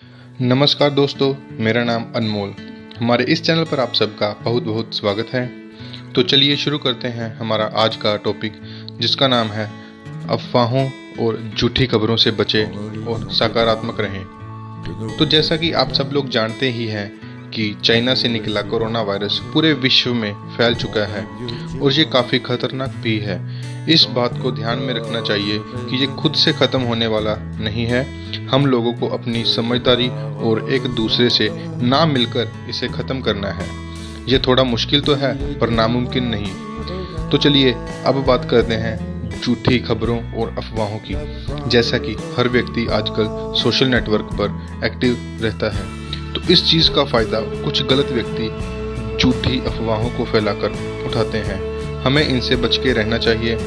नमस्कार दोस्तों, मेरा नाम अनमोल। हमारे इस चैनल पर आप सबका बहुत बहुत स्वागत है। तो चलिए शुरू करते हैं हमारा आज का टॉपिक, जिसका नाम है अफवाहों और झूठी खबरों से बचें और सकारात्मक रहें। तो जैसा कि आप सब लोग जानते ही हैं कि चाइना से निकला कोरोना वायरस पूरे विश्व में फैल चुका है और ये काफ़ी खतरनाक भी है। इस बात को ध्यान में रखना चाहिए कि ये खुद से ख़त्म होने वाला नहीं है। हम लोगों को अपनी समझदारी और एक दूसरे से ना मिलकर इसे ख़त्म करना है। ये थोड़ा मुश्किल तो है पर नामुमकिन नहीं। तो चलिए अब बात करते हैं झूठी खबरों और अफवाहों की। जैसा कि हर व्यक्ति आजकल सोशल नेटवर्क पर एक्टिव रहता है, तो इस चीज़ का फ़ायदा कुछ गलत व्यक्ति झूठी अफवाहों को फैलाकर उठाते हैं। हमें इनसे बच के रहना चाहिए।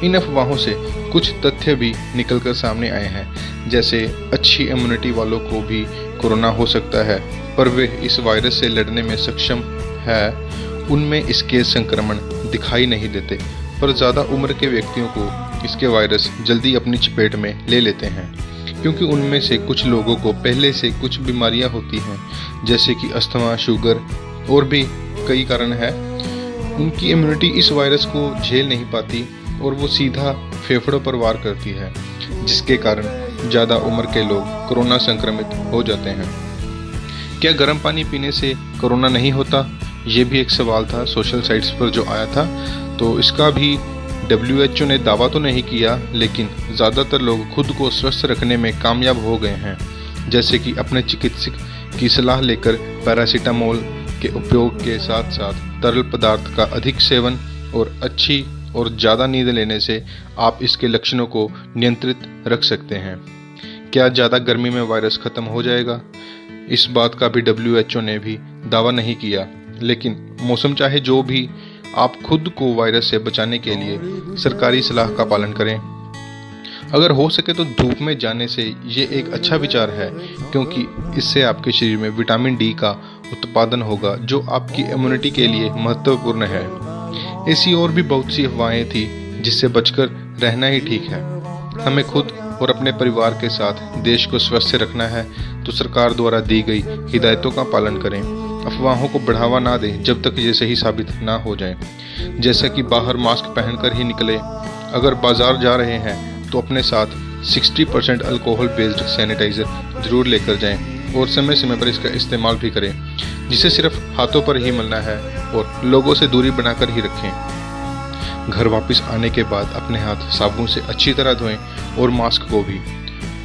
इन अफवाहों से कुछ तथ्य भी निकलकर सामने आए हैं, जैसे अच्छी इम्यूनिटी वालों को भी कोरोना हो सकता है पर वे इस वायरस से लड़ने में सक्षम है। उनमें इसके संक्रमण दिखाई नहीं देते, पर ज़्यादा उम्र के व्यक्तियों को इसके वायरस जल्दी अपनी चपेट में ले लेते हैं, क्योंकि उनमें से कुछ लोगों को पहले से कुछ बीमारियां होती हैं, जैसे कि अस्थमा, शुगर और भी कई कारण हैं। उनकी इम्यूनिटी इस वायरस को झेल नहीं पाती और वो सीधा फेफड़ों पर वार करती है, जिसके कारण ज़्यादा उम्र के लोग कोरोना संक्रमित हो जाते हैं। क्या गर्म पानी पीने से कोरोना नहीं होता? ये भी एक सवाल था सोशल साइट्स पर जो आया था। तो इसका भी WHO ने दावा तो नहीं किया, लेकिन ज़्यादातर लोग खुद को स्वस्थ रखने में कामयाब हो गए हैं, जैसे कि अपने चिकित्सक की सलाह लेकर पैरासीटामोल के उपयोग के साथ साथ तरल पदार्थ का अधिक सेवन और अच्छी और ज़्यादा नींद लेने से आप इसके लक्षणों को नियंत्रित रख सकते हैं। क्या ज़्यादा गर्मी में वायरस ख़त्म हो जाएगा? इस बात का भी WHO ने भी दावा नहीं किया, लेकिन मौसम चाहे जो भी, आप खुद को वायरस से बचाने के लिए सरकारी सलाह का पालन करें। अगर हो सके तो धूप में जाने से ये एक अच्छा विचार है, क्योंकि इससे आपके शरीर में विटामिन डी का उत्पादन होगा, जो आपकी इम्यूनिटी के लिए महत्वपूर्ण है। ऐसी और भी बहुत सी अफवाहें थी जिससे बचकर रहना ही ठीक है। हमें खुद और अपने परिवार के साथ देश को स्वस्थ रखना है, तो सरकार द्वारा दी गई हिदायतों का पालन करें। अफवाहों को बढ़ावा ना दें जब तक ये सही साबित ना हो जाए, जैसा कि बाहर मास्क पहनकर ही निकले। अगर बाजार जा रहे हैं तो अपने साथ 60% अल्कोहल बेस्ड सैनिटाइज़र जरूर लेकर जाएं और समय समय पर इसका इस्तेमाल भी करें, जिसे सिर्फ हाथों पर ही मलना है और लोगों से दूरी बनाकर ही रखें। घर वापस आने के बाद अपने हाथ साबुन से अच्छी तरह धोएं और मास्क को भी।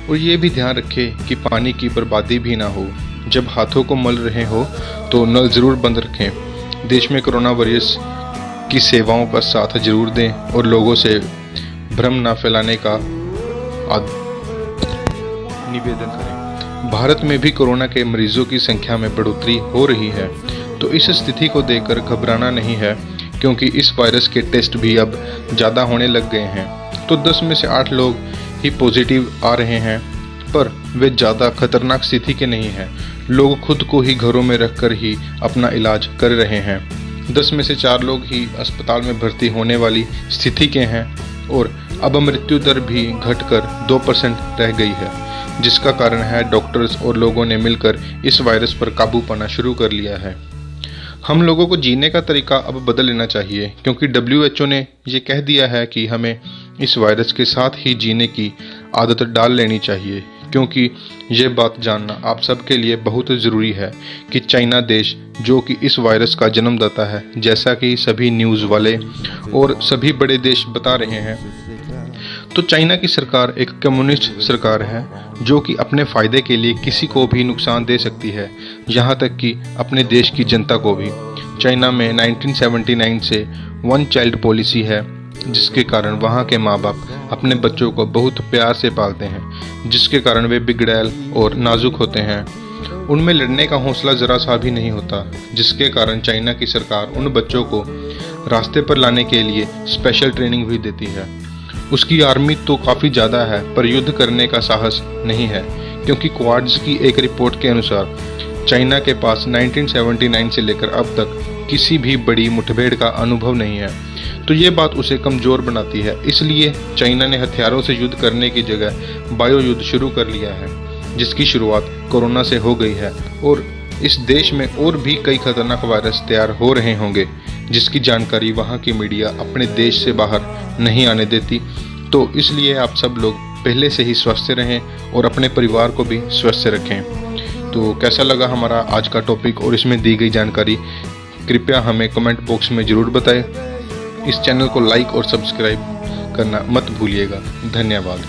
और ये भी ध्यान रखें कि पानी की बर्बादी भी ना हो। जब हाथों को मल रहे हो तो नल ज़रूर बंद रखें। देश में कोरोना वायरस की सेवाओं का साथ जरूर दें और लोगों से भ्रम ना फैलाने का निवेदन करें। भारत में भी कोरोना के मरीजों की संख्या में बढ़ोतरी हो रही है, तो इस स्थिति को देखकर घबराना नहीं है, क्योंकि इस वायरस के टेस्ट भी अब ज़्यादा होने लग गए हैं। तो 10 में से 8 लोग ही पॉजिटिव आ रहे हैं, पर वे ज़्यादा खतरनाक स्थिति के नहीं हैं। लोग खुद को ही घरों में रखकर ही अपना इलाज कर रहे हैं। 10 में से 4 लोग ही अस्पताल में भर्ती होने वाली स्थिति के हैं और अब मृत्यु दर भी घटकर 2% रह गई है, जिसका कारण है डॉक्टर्स और लोगों ने मिलकर इस वायरस पर काबू पाना शुरू कर लिया है। हम लोगों को जीने का तरीका अब बदल लेना चाहिए, क्योंकि WHO ने ये कह दिया है कि हमें इस वायरस के साथ ही जीने की आदत डाल लेनी चाहिए। क्योंकि ये बात जानना आप सबके लिए बहुत ज़रूरी है कि चाइना देश, जो कि इस वायरस का जन्मदाता है, जैसा कि सभी न्यूज़ वाले और सभी बड़े देश बता रहे हैं, तो चाइना की सरकार एक कम्युनिस्ट सरकार है, जो कि अपने फ़ायदे के लिए किसी को भी नुकसान दे सकती है, यहाँ तक कि अपने देश की जनता को भी। चाइना में 1979 से वन चाइल्ड पॉलिसी है, जिसके कारण वहाँ के माँ बाप अपने बच्चों को बहुत प्यार से पालते हैं, जिसके कारण वे बिगड़ैल और नाजुक होते हैं। उनमें लड़ने का हौसला ज़रा सा भी नहीं होता, जिसके कारण चाइना की सरकार उन बच्चों को रास्ते पर लाने के लिए स्पेशल ट्रेनिंग भी देती है। उसकी आर्मी तो काफ़ी ज़्यादा है, पर युद्ध करने का साहस नहीं है, क्योंकि क्वाड्स की एक रिपोर्ट के अनुसार चाइना के पास 1979 से लेकर अब तक किसी भी बड़ी मुठभेड़ का अनुभव नहीं है। तो ये बात उसे कमज़ोर बनाती है। इसलिए चाइना ने हथियारों से युद्ध करने की जगह बायो युद्ध शुरू कर लिया है। जिसकी शुरुआत कोरोना से हो गई है और इस देश में और भी कई खतरनाक वायरस तैयार हो रहे होंगे जिसकी जानकारी वहाँ की मीडिया अपने देश से बाहर नहीं आने देती। तो इसलिए आप सब लोग पहले से ही स्वस्थ रहें और अपने परिवार को भी स्वस्थ रखें। तो कैसा लगा हमारा आज का टॉपिक और इसमें दी गई जानकारी, कृपया हमें कमेंट बॉक्स में ज़रूर बताएं। इस चैनल को लाइक और सब्सक्राइब करना मत भूलिएगा। धन्यवाद।